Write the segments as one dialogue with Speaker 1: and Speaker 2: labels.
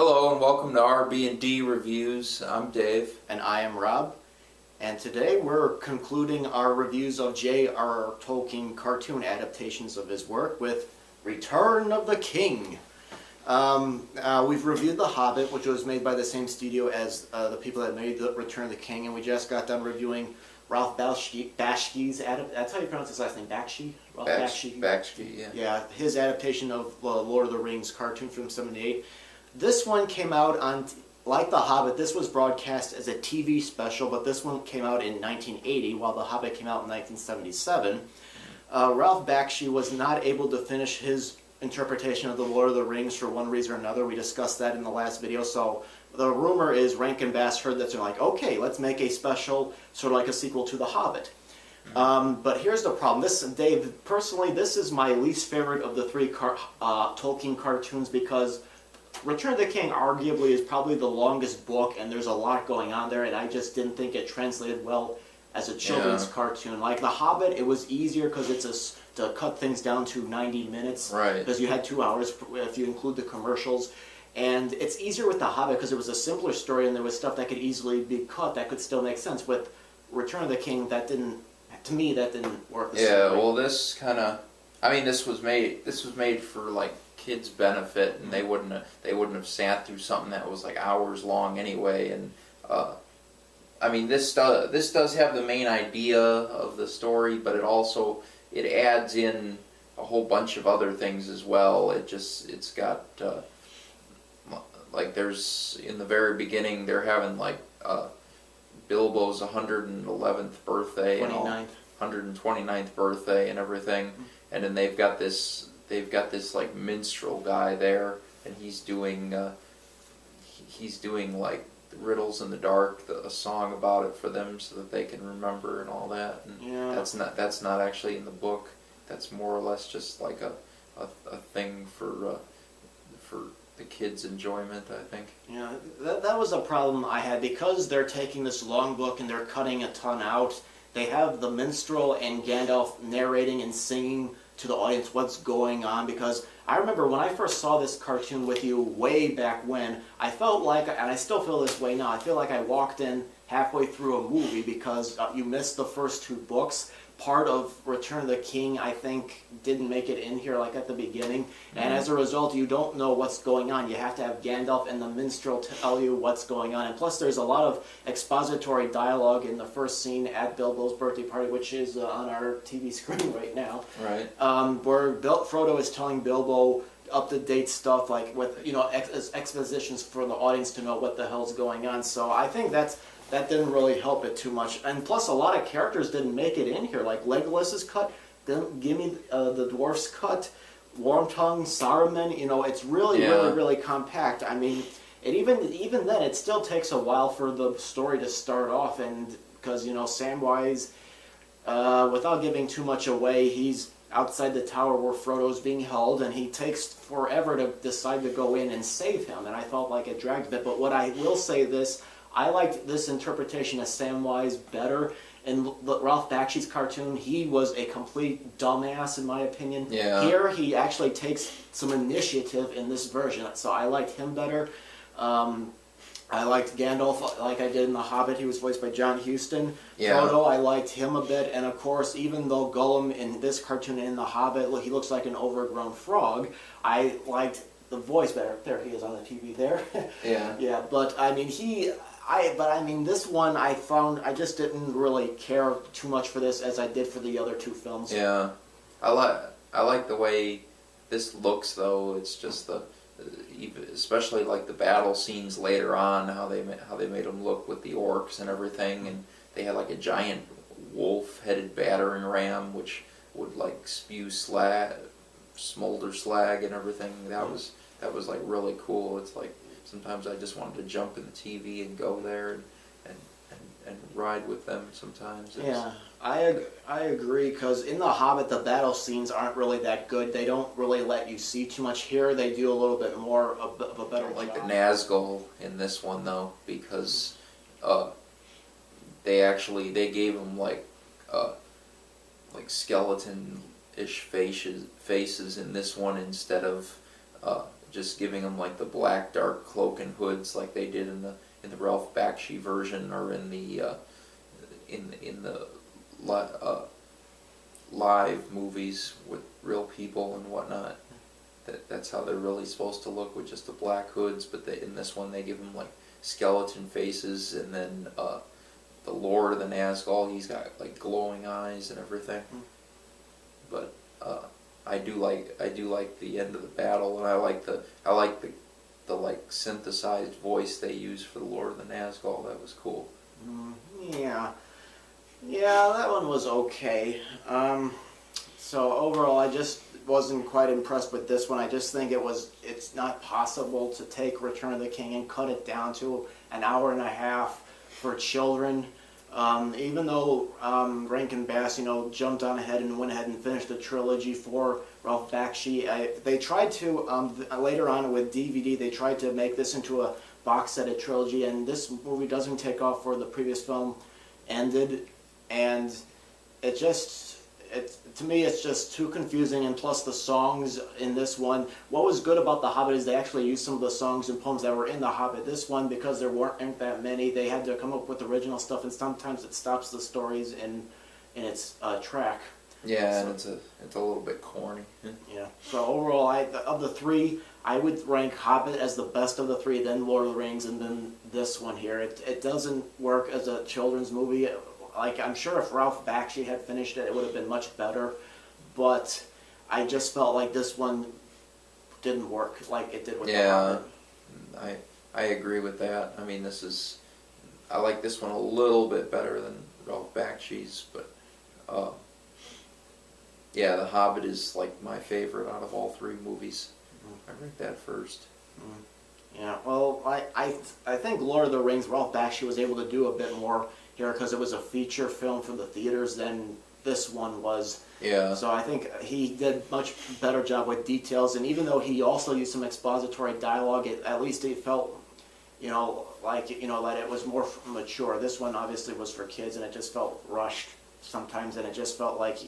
Speaker 1: Hello and welcome to RB&D Reviews. I'm Dave.
Speaker 2: And I am Rob. And today we're concluding our reviews of JRR Tolkien cartoon adaptations of his work with Return of the King. We've reviewed The Hobbit, which was made by the same studio as the people that made the Return of the King, and we just got done reviewing Ralph Bakshi's adaptation. That's how you pronounce his last name, Bakshi? Ralph Bakshi.
Speaker 1: Bakshi, yeah.
Speaker 2: Yeah, his adaptation of Lord of the Rings cartoon from '78. This one came out on, like The Hobbit, this was broadcast as a TV special, but this one came out in 1980, while The Hobbit came out in 1977. Ralph Bakshi was not able to finish his interpretation of the Lord of the Rings for one reason or another. We discussed that in the last video. So the rumor is Rankin-Bass heard that, they're like, okay, let's make a special, sort of like a sequel to The Hobbit. But here's the problem. Dave, personally, this is my least favorite of the three Tolkien cartoons because Return of the King arguably is probably the longest book, and there's a lot going on there, and I just didn't think it translated well as a children's cartoon. Like The Hobbit, it was easier because it's to cut things down to 90 minutes.
Speaker 1: Right.
Speaker 2: Because you had 2 hours if you include the commercials. And it's easier with The Hobbit because it was a simpler story, and there was stuff that could easily be cut that could still make sense. With Return of the King, that didn't work.
Speaker 1: Yeah, well, this kind of, I mean, this was made for like kids' benefit, and they wouldn't have sat through something that was like hours long anyway. And I mean, this does have the main idea of the story, but it adds in a whole bunch of other things as well. It's got like there's in the very beginning they're having like Bilbo's 111th birthday, 129th birthday and everything, and then they've got this like minstrel guy there, and he's doing like riddles in the dark, a song about it for them so that they can remember and all that. And
Speaker 2: yeah.
Speaker 1: That's not actually in the book. That's more or less just like a thing for the kids' enjoyment, I think.
Speaker 2: Yeah, that was a problem I had because they're taking this long book and they're cutting a ton out. They have the minstrel and Gandalf narrating and singing to the audience what's going on, because I remember when I first saw this cartoon with you way back when, I felt like, and I still feel this way now, I feel like I walked in halfway through a movie because you missed the first 2 books. Part of Return of the King, I think, didn't make it in here like at the beginning, and as a result you don't know what's going on. You have to have Gandalf and the minstrel tell you what's going on, and plus there's a lot of expository dialogue in the first scene at Bilbo's birthday party, which is on our TV screen right now.
Speaker 1: Right.
Speaker 2: Where Frodo is telling Bilbo up-to-date stuff, like with expositions for the audience to know what the hell's going on. So I think that didn't really help it too much. And plus, a lot of characters didn't make it in here. Like Legolas is cut, then Gimli the dwarf's cut, Wormtongue, Saruman. It's really compact. I mean, even then, it still takes a while for the story to start off, and because Samwise, without giving too much away, he's outside the tower where Frodo's being held, and he takes forever to decide to go in and save him. And I felt like it dragged a bit. But what I will say this. I liked this interpretation of Samwise better. In Ralph Bakshi's cartoon, he was a complete dumbass, in my opinion.
Speaker 1: Yeah.
Speaker 2: Here, he actually takes some initiative in this version, so I liked him better. I liked Gandalf like I did in The Hobbit. He was voiced by John Huston.
Speaker 1: Yeah.
Speaker 2: Frodo, I liked him a bit. And of course, even though Gollum in this cartoon and in The Hobbit, he looks like an overgrown frog, I liked the voice better. There he is on the TV there.
Speaker 1: Yeah.
Speaker 2: Yeah, but I mean, this one I found I just didn't really care too much for this as I did for the other 2 films.
Speaker 1: Yeah, I like the way this looks though. It's just especially like the battle scenes later on, how they made them look with the orcs and everything, and they had like a giant wolf-headed battering ram which would like spew smolder slag and everything. That was like really cool. It's like sometimes I just wanted to jump in the TV and go there and ride with them sometimes.
Speaker 2: Yeah, I agree, because in The Hobbit the battle scenes aren't really that good. They don't really let you see too much. Here they do a little bit more of a better job.
Speaker 1: Like the Nazgul in this one though, because they gave them like skeleton-ish faces in this one instead of just giving them like the black dark cloak and hoods like they did in the Ralph Bakshi version, or in the live movies with real people and whatnot. That's how they're really supposed to look, with just the black hoods. But in this one, they give them like skeleton faces, and then the Lord of the Nazgul, he's got like glowing eyes and everything. But I do like the end of the battle, and I like the like synthesized voice they use for the Lord of the Nazgul. That was cool.
Speaker 2: Yeah, that one was okay. So overall, I just wasn't quite impressed with this one. I just think it's not possible to take Return of the King and cut it down to an hour and a half for children. Even though Rankin-Bass, jumped on ahead and went ahead and finished the trilogy for Ralph Bakshi, they tried to, later on with DVD, they tried to make this into a box set trilogy, and this movie doesn't take off where the previous film ended, and to me, it's just too confusing, and plus the songs in this one. What was good about The Hobbit is they actually used some of the songs and poems that were in The Hobbit. This one, because there weren't that many, they had to come up with original stuff, and sometimes it stops the stories in its track.
Speaker 1: Yeah, and it's a little bit corny.
Speaker 2: Yeah. So overall, of the three, I would rank Hobbit as the best of the three, then Lord of the Rings, and then this one here. It doesn't work as a children's movie. Like, I'm sure if Ralph Bakshi had finished it, it would have been much better. But I just felt like this one didn't work like it did with The Hobbit.
Speaker 1: I agree with that. I mean, I like this one a little bit better than Ralph Bakshi's, but yeah, The Hobbit is like my favorite out of all three movies. I rank that first.
Speaker 2: Yeah, well, I think Lord of the Rings, Ralph Bakshi was able to do a bit more here because it was a feature film for the theaters than this one was.
Speaker 1: Yeah.
Speaker 2: So I think he did much better job with details, and even though he also used some expository dialogue, at least it felt, that it was more mature. This one obviously was for kids, and it just felt rushed sometimes, and it just felt like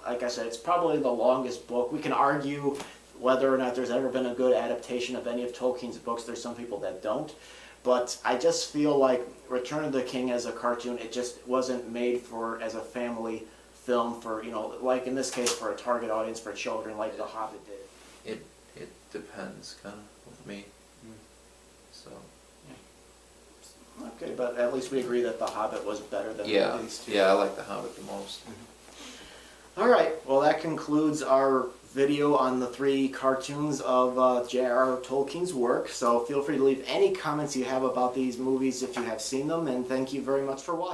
Speaker 2: like I said, it's probably the longest book. We can argue whether or not there's ever been a good adaptation of any of Tolkien's books. There's some people that don't. But I just feel like Return of the King as a cartoon, it just wasn't made as a family film for, like in this case, for a target audience for children like The Hobbit did.
Speaker 1: It depends, kind of, with me. So.
Speaker 2: Okay, but at least we agree that The Hobbit was better than these two.
Speaker 1: Yeah, I like The Hobbit the most.
Speaker 2: All right, well that concludes our video on the three cartoons of JRR Tolkien's work. So feel free to leave any comments you have about these movies if you have seen them, and thank you very much for watching.